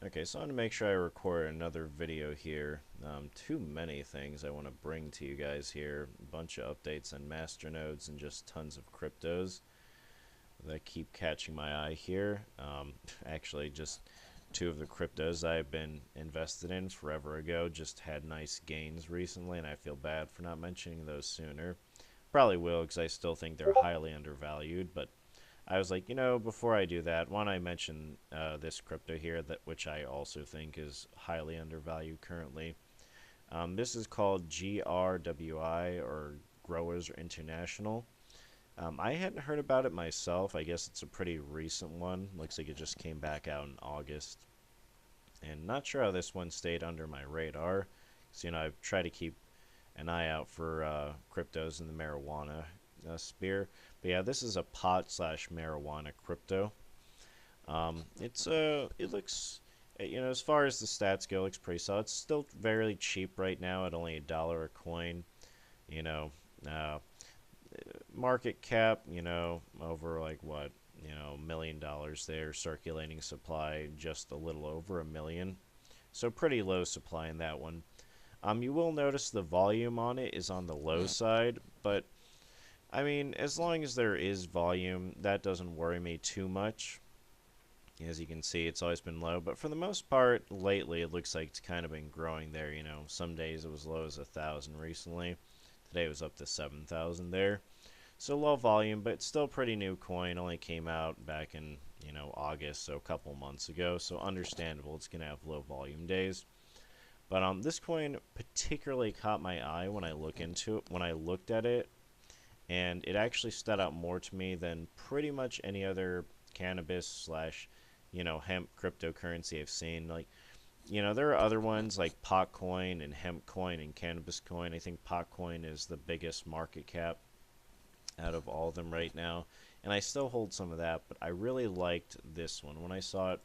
Okay, so I want to make sure I record another video here. Too many things I want to bring to you guys here. A bunch of updates on masternodes and just tons of cryptos that keep catching my eye here. Actually, just two of the cryptos I've been invested in forever ago just had nice gains recently, and I feel bad for not mentioning those sooner. Probably will because I still think they're highly undervalued, but I was like, before I do that, why don't I mention this crypto here, that which I also think is highly undervalued currently. This is called GRWI, or Growers International. I hadn't heard about it myself. I guess it's a pretty recent one. Looks like it just came back out in August. And not sure how this one stayed under my radar. So, I've tried to keep an eye out for cryptos in the marijuana sphere. But yeah, this is a pot slash marijuana crypto. It looks, as far as the stats go, it looks pretty solid. It's still very cheap right now at only $1 a coin. You know, uh, Market cap, over like what, $1 million there. Circulating supply just a little over 1 million. So pretty low supply in that one. You will notice the volume on it is on the low side, but I mean, as long as there is volume, that doesn't worry me too much. As you can see, it's always been low, but for the most part, lately, it looks like it's kind of been growing there. Some days it was low as 1,000 recently. Today it was up to 7,000 there. So low volume, but still pretty new coin. Only came out back in, August, so a couple months ago. So understandable, it's going to have low volume days. But this coin particularly caught my eye when I looked at it, and it actually stood out more to me than pretty much any other cannabis slash hemp cryptocurrency I've seen. Like, there are other ones like pot coin and hemp coin and cannabis coin. I think pot coin is the biggest market cap out of all of them right now, and I still hold some of that, but I really liked this one when I saw it.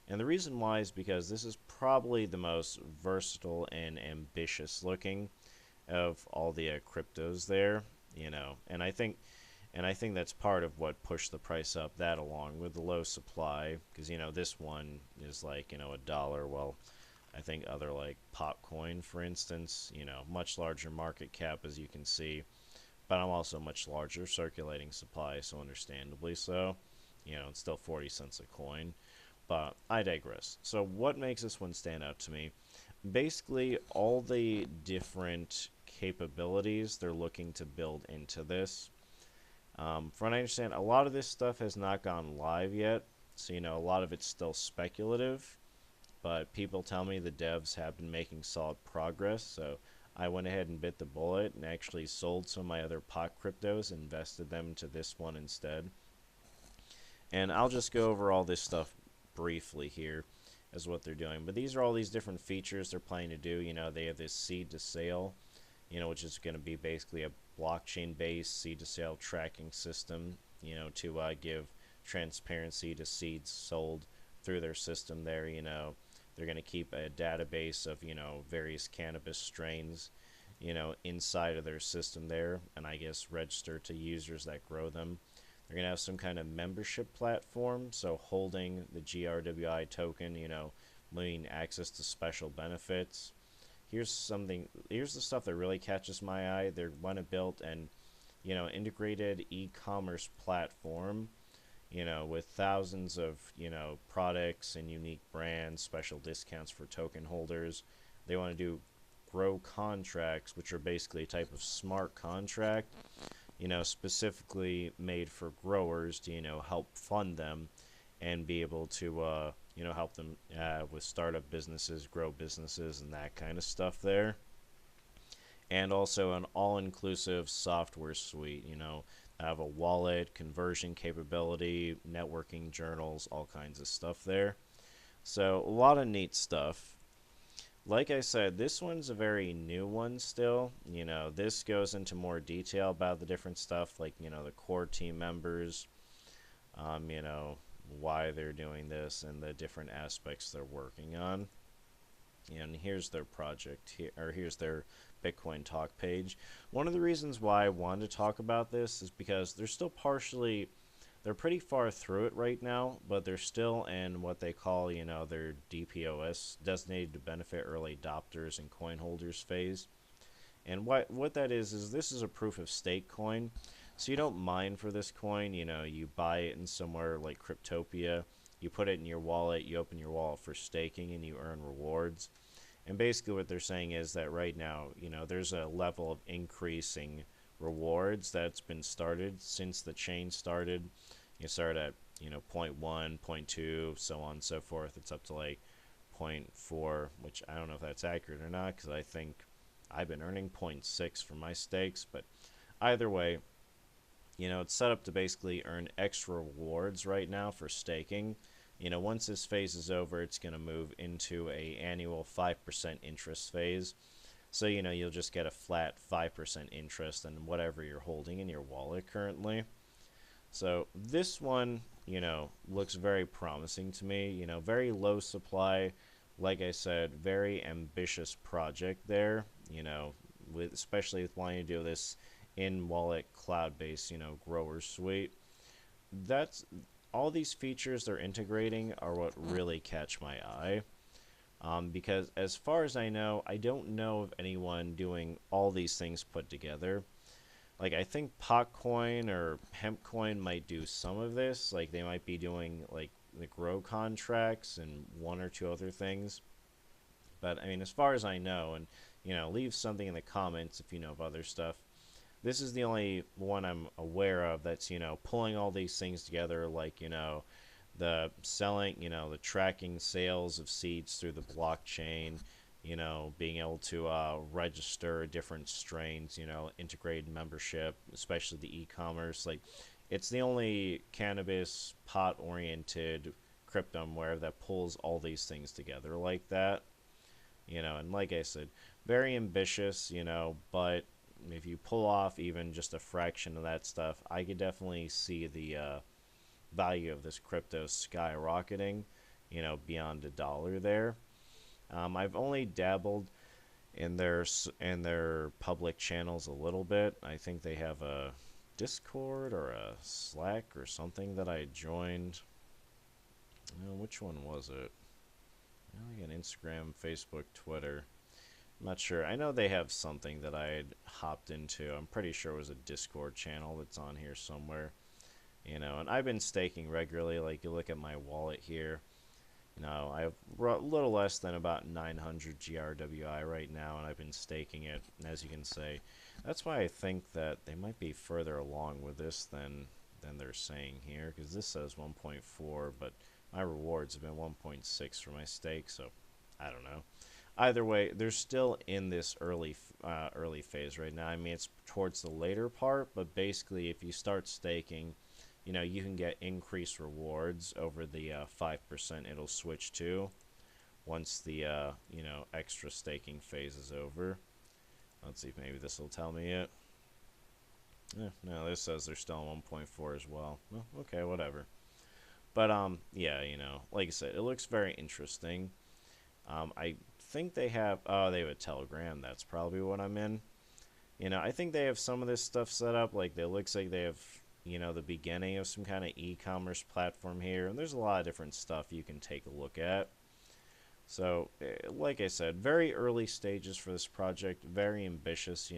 And the reason why is because this is probably the most versatile and ambitious looking of all the cryptos there, and I think that's part of what pushed the price up, that along with the low supply, because this one is like $1. Well, I think other like Popcoin, for instance, much larger market cap, as you can see, but I'm also much larger circulating supply, so understandably so. It's still 40 cents a coin, but I digress. So what makes this one stand out to me? Basically, all the different capabilities they're looking to build into this. From what I understand, a lot of this stuff has not gone live yet, so a lot of it's still speculative, but people tell me the devs have been making solid progress, so I went ahead and bit the bullet and actually sold some of my other pot cryptos and invested them into this one instead. And I'll just go over all this stuff briefly here as what they're doing. But these are all these different features they're planning to do. They have this seed to sale, which is going to be basically a blockchain-based seed to sale tracking system, to give transparency to seeds sold through their system there. They're going to keep a database of, various cannabis strains, inside of their system there, and I guess register to users that grow them. They're going to have some kind of membership platform, so holding the GRWI token, meaning access to special benefits. Here's the stuff that really catches my eye. They want to build an integrated e-commerce platform, with thousands of products and unique brands, special discounts for token holders. They want to do grow contracts, which are basically a type of smart contract, specifically made for growers to help fund them and be able to help them with startup businesses, grow businesses, and that kind of stuff there. And also an all-inclusive software suite, have a wallet, conversion capability, networking journals, all kinds of stuff there. So a lot of neat stuff. Like I said, this one's a very new one still. This goes into more detail about the different stuff, like, the core team members, why they're doing this, and the different aspects they're working on. And here's their project here, or here's their Bitcoin talk page. One of the reasons why I wanted to talk about this is because they're still partially they're pretty far through it right now, but they're still in what they call, their DPOS, designated to benefit early adopters and coin holders phase. And what that is this is a proof of stake coin. So you don't mine for this coin, you buy it in somewhere like Cryptopia, you put it in your wallet, you open your wallet for staking, and you earn rewards. And basically what they're saying is that right now, there's a level of increasing rewards that's been started since the chain started. You start at, zero point 0.1, zero point 0.2, so on and so forth. It's up to like 0.4, which I don't know if that's accurate or not, because I think I've been earning 0.6 for my stakes. But either way, it's set up to basically earn extra rewards right now for staking. Once this phase is over, it's going to move into a annual 5% interest phase. So, you'll just get a flat 5% interest in whatever you're holding in your wallet currently. So this one, looks very promising to me. Very low supply. Like I said, very ambitious project there, with especially with wanting to do this in-wallet cloud-based, grower suite. That's all these features they're integrating are what really catch my eye. Because as far as I know, I don't know of anyone doing all these things put together. Like, I think Potcoin or Hempcoin might do some of this. Like, they might be doing, like, the grow contracts and one or two other things. But, I mean, as far as I know, and, leave something in the comments if you know of other stuff. This is the only one I'm aware of that's, pulling all these things together, like, the selling, the tracking sales of seeds through the blockchain, being able to register different strains, integrated membership, especially the e-commerce. Like, it's the only cannabis pot-oriented crypto I'm aware of that pulls all these things together like that. And like I said, very ambitious, but if you pull off even just a fraction of that stuff, I could definitely see the value of this crypto skyrocketing, beyond $1 there. I've only dabbled in their public channels a little bit. I think they have a Discord or a Slack or something that I joined. Which one was it? Like an Instagram, Facebook, Twitter. I'm not sure. I know they have something that I had hopped into. I'm pretty sure it was a Discord channel that's on here somewhere. And I've been staking regularly. Like, you look at my wallet here. I have a little less than about 900 GRWI right now, and I've been staking it. And as you can see, that's why I think that they might be further along with this than they're saying here, because this says 1.4, but my rewards have been 1.6 for my stake, so I don't know. Either way, they're still in this early phase right now. I mean, it's towards the later part, but basically, if you start staking, you can get increased rewards over the 5% it'll switch to once the, extra staking phase is over. Let's see if maybe this will tell me it. No, this says they're still on 1.4 as well. Well, okay, whatever. But, yeah, like I said, it looks very interesting. I think they have a Telegram. That's probably what I'm in. I think they have some of this stuff set up. Like, it looks like they have, the beginning of some kind of e-commerce platform here. And there's a lot of different stuff you can take a look at. So, like I said, very early stages for this project. Very ambitious,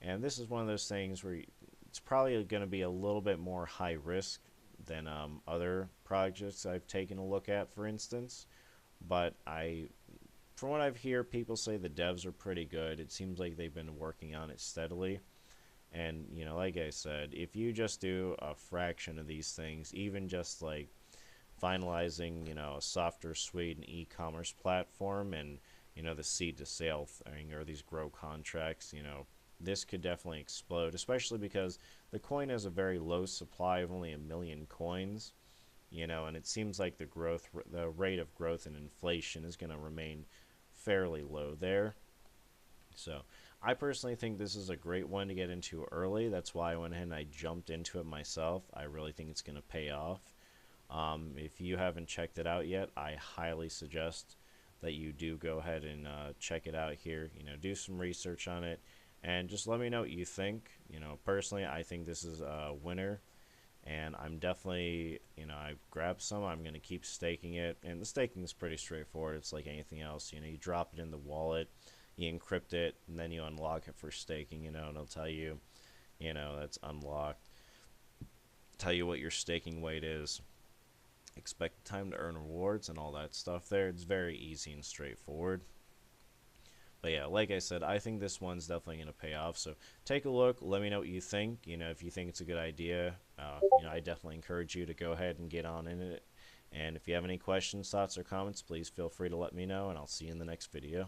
And this is one of those things where it's probably going to be a little bit more high risk than other projects I've taken a look at, for instance. But from what I've heard, people say the devs are pretty good. It seems like they've been working on it steadily. And, like I said, if you just do a fraction of these things, even just like finalizing, a software suite and e-commerce platform and, the seed to sale thing or these grow contracts, this could definitely explode, especially because the coin has a very low supply of only 1 million coins. And it seems like the rate of growth and inflation is going to remain fairly low there. So I personally think this is a great one to get into early. That's why I went ahead and I jumped into it myself. I really think it's going to pay off. If you haven't checked it out yet, I highly suggest that you do go ahead and check it out here. Do some research on it and just let me know what you think. Personally, I think this is a winner. And I'm definitely, I grabbed some. I'm going to keep staking it. And the staking is pretty straightforward. It's like anything else. You drop it in the wallet, you encrypt it, and then you unlock it for staking, and it'll tell you, that's unlocked. Tell you what your staking weight is. Expect time to earn rewards and all that stuff there. It's very easy and straightforward. But yeah, like I said, I think this one's definitely going to pay off. So take a look. Let me know what you think. If you think it's a good idea, I definitely encourage you to go ahead and get on in it. And if you have any questions, thoughts, or comments, please feel free to let me know, and I'll see you in the next video.